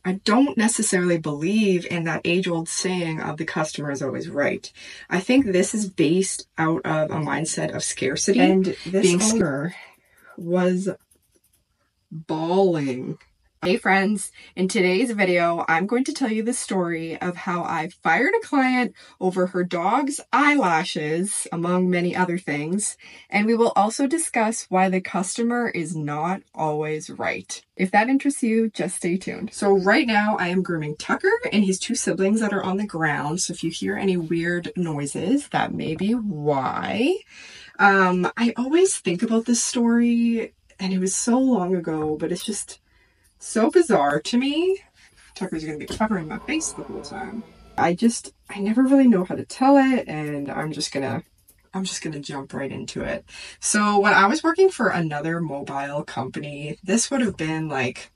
I don't necessarily believe in that age-old saying of the customer is always right. I think this is based out of a mindset of scarcity. And this owner was bawling. Hey friends, in today's video, I'm going to tell you the story of how I fired a client over her dog's eyelashes, among many other things, and we will also discuss why the customer is not always right. If that interests you, just stay tuned. So right now I am grooming Tucker and his two siblings that are on the ground, so if you hear any weird noises, that may be why. I always think about this story, and it was so long ago, but it's just so bizarre to me. Tucker's gonna be covering my face the whole time. I never really know how to tell it, and I'm just gonna jump right into it. So when I was working for another mobile company, this would have been like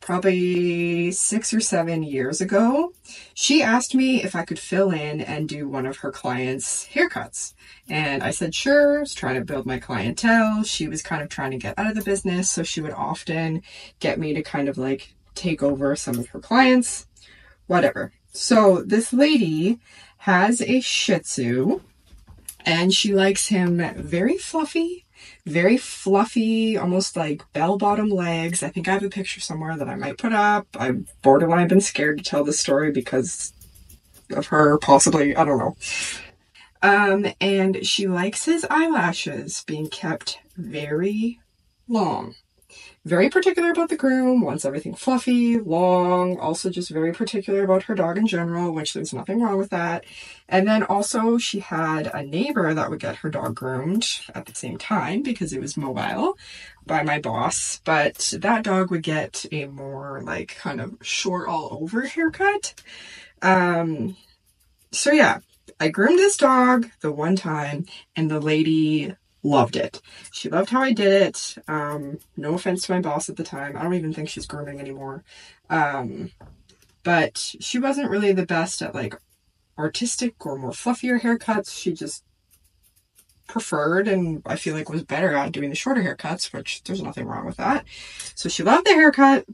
probably 6 or 7 years ago, she asked me if I could fill in and do one of her clients' haircuts. And I said, sure. I was trying to build my clientele. She was kind of trying to get out of the business, so she would often get me to kind of like take over some of her clients, whatever. So this lady has a Shih Tzu, and she likes him very fluffy, almost like bell-bottom legs. I think I have a picture somewhere that I might put up. I've borderline been scared to tell this story because of her, possibly, I don't know. And she likes his eyelashes being kept very long. Very particular about the groom, wants everything fluffy, long, also just very particular about her dog in general, which there's nothing wrong with that. And then also she had a neighbor that would get her dog groomed at the same time because it was mobile by my boss, but that dog would get a more like kind of short all over haircut. So yeah, I groomed this dog the one time and the lady loved it. She loved how I did it. No offense to my boss at the time. I don't even think she's grooming anymore. But she wasn't really the best at like artistic or more fluffier haircuts. She just preferred, and I feel like was better at doing the shorter haircuts, which there's nothing wrong with that. So she loved the haircut,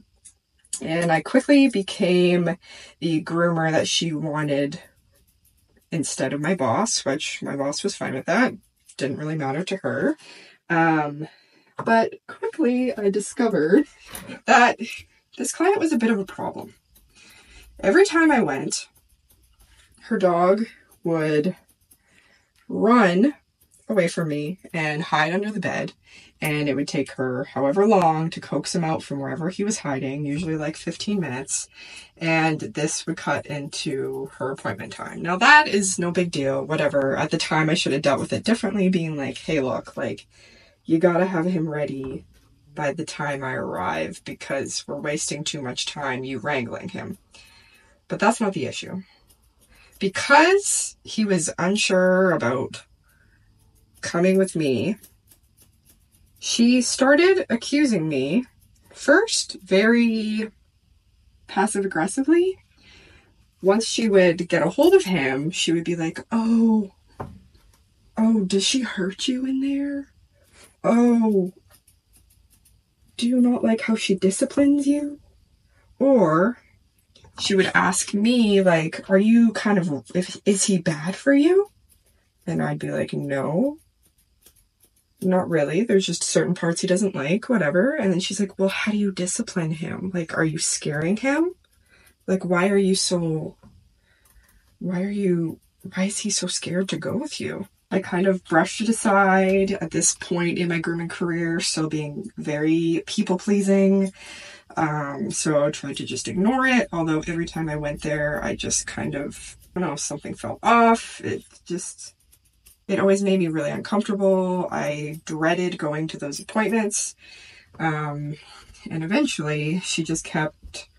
and I quickly became the groomer that she wanted instead of my boss, which my boss was fine with that. Didn't really matter to her. But quickly I discovered that this client was a bit of a problem. Every time I went, her dog would run away from me and hide under the bed, and it would take her however long to coax him out from wherever he was hiding, usually like 15 minutes, and this would cut into her appointment time. Now that is no big deal, whatever. At the time I should have dealt with it differently, being like, hey look, like you gotta have him ready by the time I arrive because we're wasting too much time you wrangling him. But that's not the issue. Because he was unsure about coming with me, she started accusing me, first very passive aggressively. Once she would get a hold of him, she would be like, oh, does she hurt you in there? Oh, do you not like how she disciplines you? Or she would ask me like, are you kind of, is he bad for you? And I'd be like, no. Not really. There's just certain parts he doesn't like, whatever. And then she's like, well, how do you discipline him? Like, are you scaring him? Like, why is he so scared to go with you? I kind of brushed it aside at this point in my grooming career, still being very people-pleasing. So I tried to just ignore it. Although every time I went there, I just kind of, I don't know, something felt off. It always made me really uncomfortable. I dreaded going to those appointments. And eventually she just kept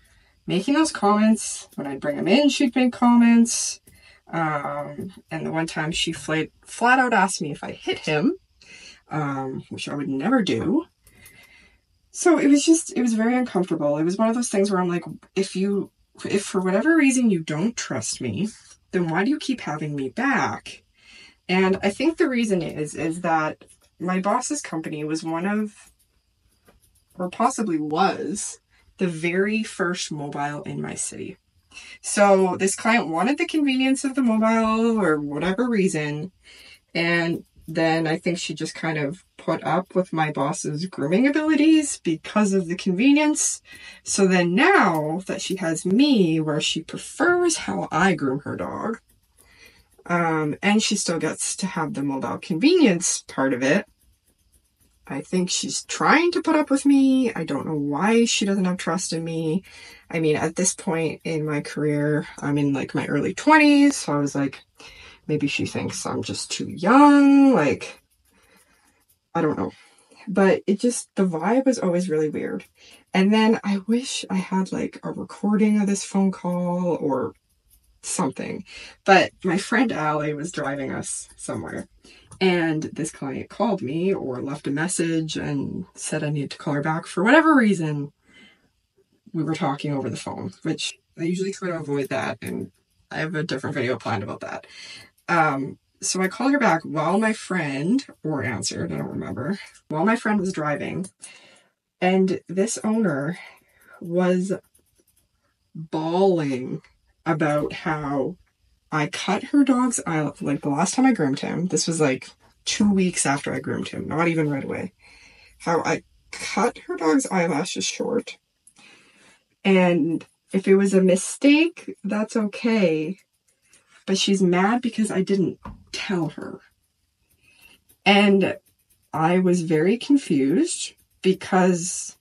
making those comments. When I'd bring them in, she'd make comments. And the one time she flat out asked me if I hit him, which I would never do. So it was very uncomfortable. It was one of those things where I'm like, if for whatever reason you don't trust me, then why do you keep having me back? And I think the reason is that my boss's company was one of, or possibly was, the very first mobile in my city. So this client wanted the convenience of the mobile or whatever reason. And then I think she just kind of put up with my boss's grooming abilities because of the convenience. So then now that she has me, where she prefers how I groom her dog, and she still gets to have the mobile convenience part of it, I think she's trying to put up with me. I don't know why she doesn't have trust in me. I mean, at this point in my career, I'm in like my early 20s, so I was like, maybe she thinks I'm just too young, like, I don't know. But it just, the vibe was always really weird. And then I wish I had like a recording of this phone call or something. But my friend Allie was driving us somewhere, and this client called me or left a message and said I needed to call her back for whatever reason. We were talking over the phone, which I usually try to avoid that, and I have a different video planned about that. So I called her back while my friend, or answered, I don't remember, while my friend was driving. And this owner was bawling about how I cut her dog's eyelash. Like the last time I groomed him, this was like 2 weeks after I groomed him, not even right away. How I cut her dog's eyelashes short. And if it was a mistake, that's okay. But she's mad because I didn't tell her. And I was very confused because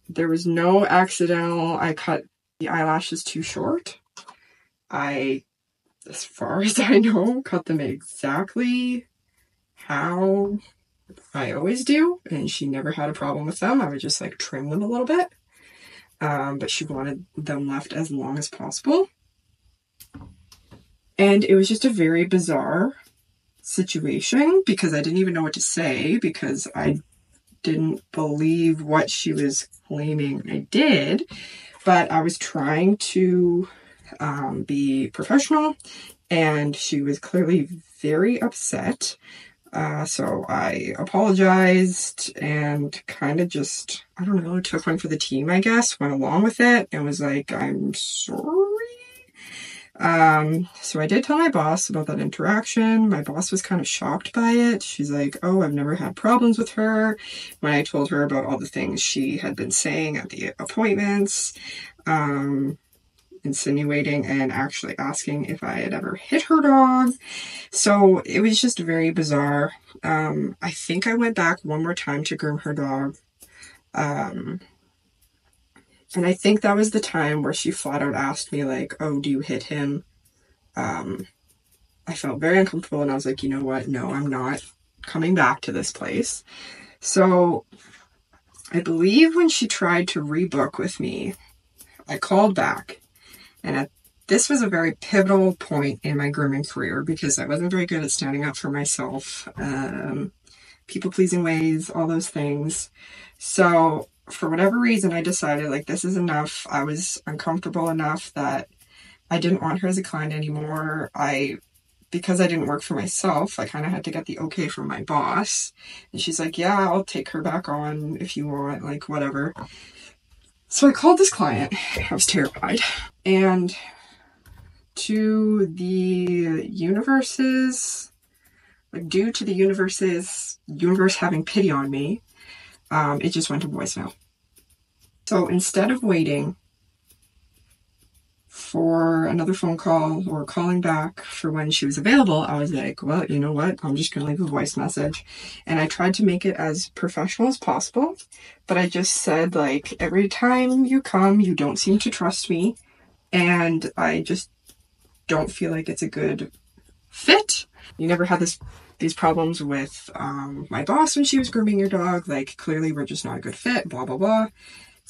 there was no accidental, I cut the eyelashes too short. I, as far as I know, cut them exactly how I always do. And she never had a problem with them. I would just like trim them a little bit. But she wanted them left as long as possible. And it was just a very bizarre situation because I didn't even know what to say because I didn't believe what she was claiming I did. But I was trying to be professional, and she was clearly very upset. So I apologized and kind of just, I don't know, took one for the team, I guess, went along with it and was like, I'm sorry. So I did tell my boss about that interaction. My boss was kind of shocked by it. She's like, oh, I've never had problems with her. When I told her about all the things she had been saying at the appointments, insinuating and actually asking if I had ever hit her dog. So it was just very bizarre. I think I went back one more time to groom her dog. And I think that was the time where she flat out asked me, like, oh, do you hit him? I felt very uncomfortable, and I was like, you know what? No, I'm not coming back to this place. So I believe when she tried to rebook with me, I called back. And this was a very pivotal point in my grooming career because I wasn't very good at standing up for myself, people-pleasing ways, all those things. So for whatever reason, I decided, like, this is enough. I was uncomfortable enough that I didn't want her as a client anymore. Because I didn't work for myself, I kind of had to get the okay from my boss. And she's like, yeah, I'll take her back on if you want, like, whatever. So I called this client. I was terrified. And to the universe's, like, due to the universe having pity on me, it just went to voicemail. So instead of waiting for another phone call or calling back for when she was available, I was like, well, you know what? I'm just going to leave a voice message. And I tried to make it as professional as possible, but I just said, like, every time you come, you don't seem to trust me, and I just don't feel like it's a good fit. You never had these problems with my boss when she was grooming your dog. Like, clearly we're just not a good fit, blah, blah, blah.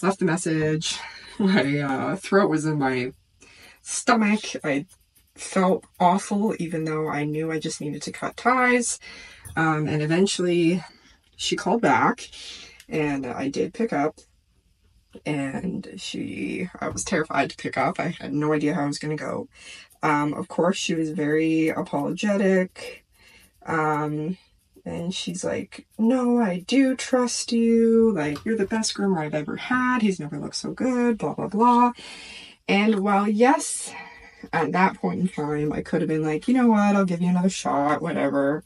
Left the message. My throat was in my stomach. I felt awful, even though I knew I just needed to cut ties. And eventually she called back, and I did pick up. And I was terrified to pick up. I had no idea how I was going to go. Of course, she was very apologetic. And she's like, no, I do trust you. Like, you're the best groomer I've ever had. He's never looked so good, blah, blah, blah. And while, yes, at that point in time, I could have been like, you know what, I'll give you another shot, whatever.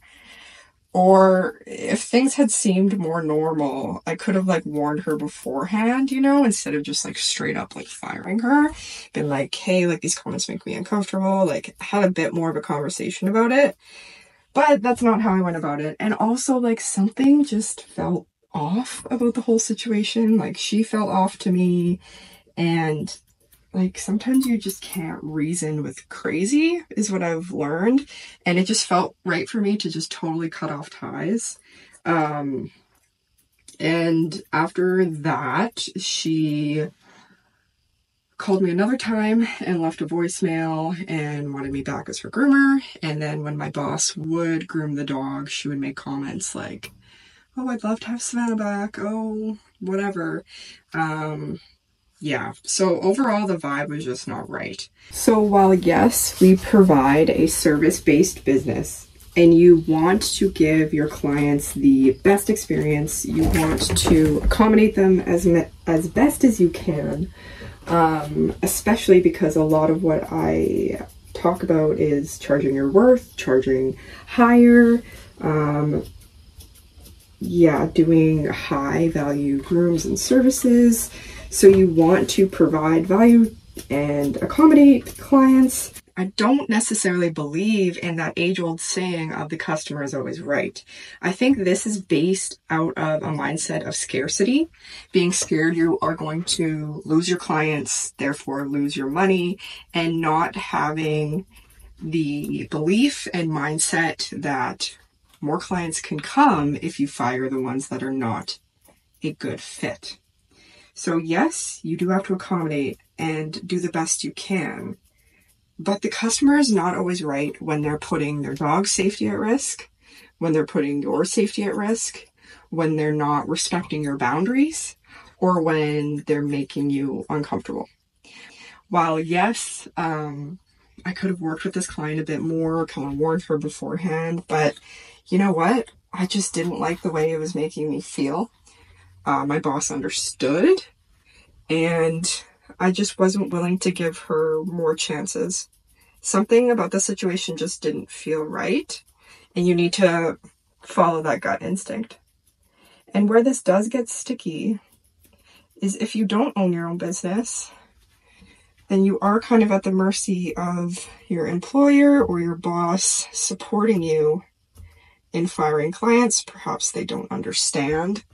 Or if things had seemed more normal, I could have like warned her beforehand, you know, instead of just like straight up like firing her. Been like, hey, like these comments make me uncomfortable. Like, had a bit more of a conversation about it. But that's not how I went about it. And also, like, something just felt off about the whole situation. Like, she felt off to me. And, like, sometimes you just can't reason with crazy, is what I've learned. And it just felt right for me to just totally cut off ties. And after that, she called me another time and left a voicemail and wanted me back as her groomer. And then when my boss would groom the dog, she would make comments like, oh, I'd love to have Savannah back. Oh, whatever. Yeah. So overall, the vibe was just not right. So while yes, we provide a service-based business and you want to give your clients the best experience, you want to accommodate them as best as you can. Especially because a lot of what I talk about is charging your worth, charging higher, doing high value grooms and services. So you want to provide value and accommodate clients. I don't necessarily believe in that age-old saying of the customer is always right. I think this is based out of a mindset of scarcity, being scared you are going to lose your clients, therefore lose your money, and not having the belief and mindset that more clients can come if you fire the ones that are not a good fit. So yes, you do have to accommodate and do the best you can. But the customer is not always right when they're putting their dog's safety at risk, when they're putting your safety at risk, when they're not respecting your boundaries, or when they're making you uncomfortable. While yes, I could have worked with this client a bit more, kind of warned her beforehand, but you know what? I just didn't like the way it was making me feel. My boss understood, and I just wasn't willing to give her more chances. Something about the situation just didn't feel right, and you need to follow that gut instinct. And where this does get sticky is if you don't own your own business, then you are kind of at the mercy of your employer or your boss supporting you in firing clients. Perhaps they don't understand.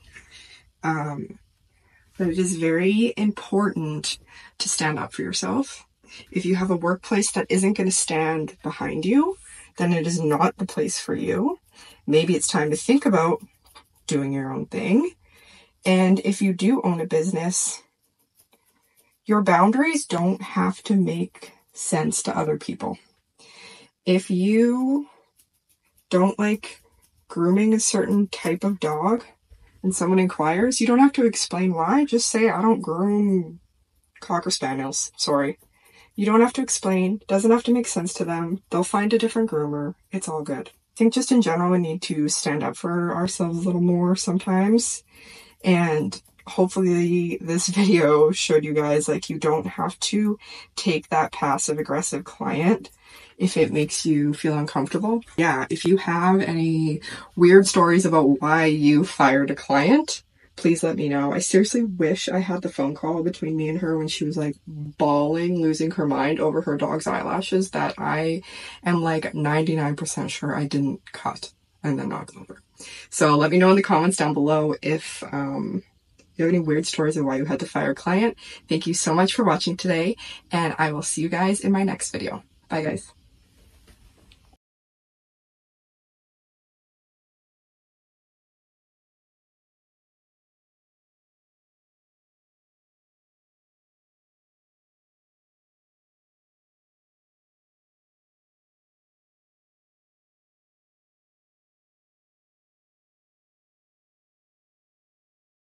But it is very important to stand up for yourself. If you have a workplace that isn't going to stand behind you, then it is not the place for you. Maybe it's time to think about doing your own thing. And if you do own a business, your boundaries don't have to make sense to other people. If you don't like grooming a certain type of dog and someone inquires, you don't have to explain why. Just say, I don't groom Cocker Spaniels. Sorry. You don't have to explain. Doesn't have to make sense to them. They'll find a different groomer. It's all good. I think just in general, we need to stand up for ourselves a little more sometimes. And hopefully this video showed you guys, like, you don't have to take that passive aggressive client if it makes you feel uncomfortable. Yeah, if you have any weird stories about why you fired a client, please let me know. I seriously wish I had the phone call between me and her when she was like bawling, losing her mind over her dog's eyelashes that I am like 99% sure I didn't cut and then knock over. So let me know in the comments down below if you have any weird stories of why you had to fire a client. Thank you so much for watching today, and I will see you guys in my next video. Bye guys.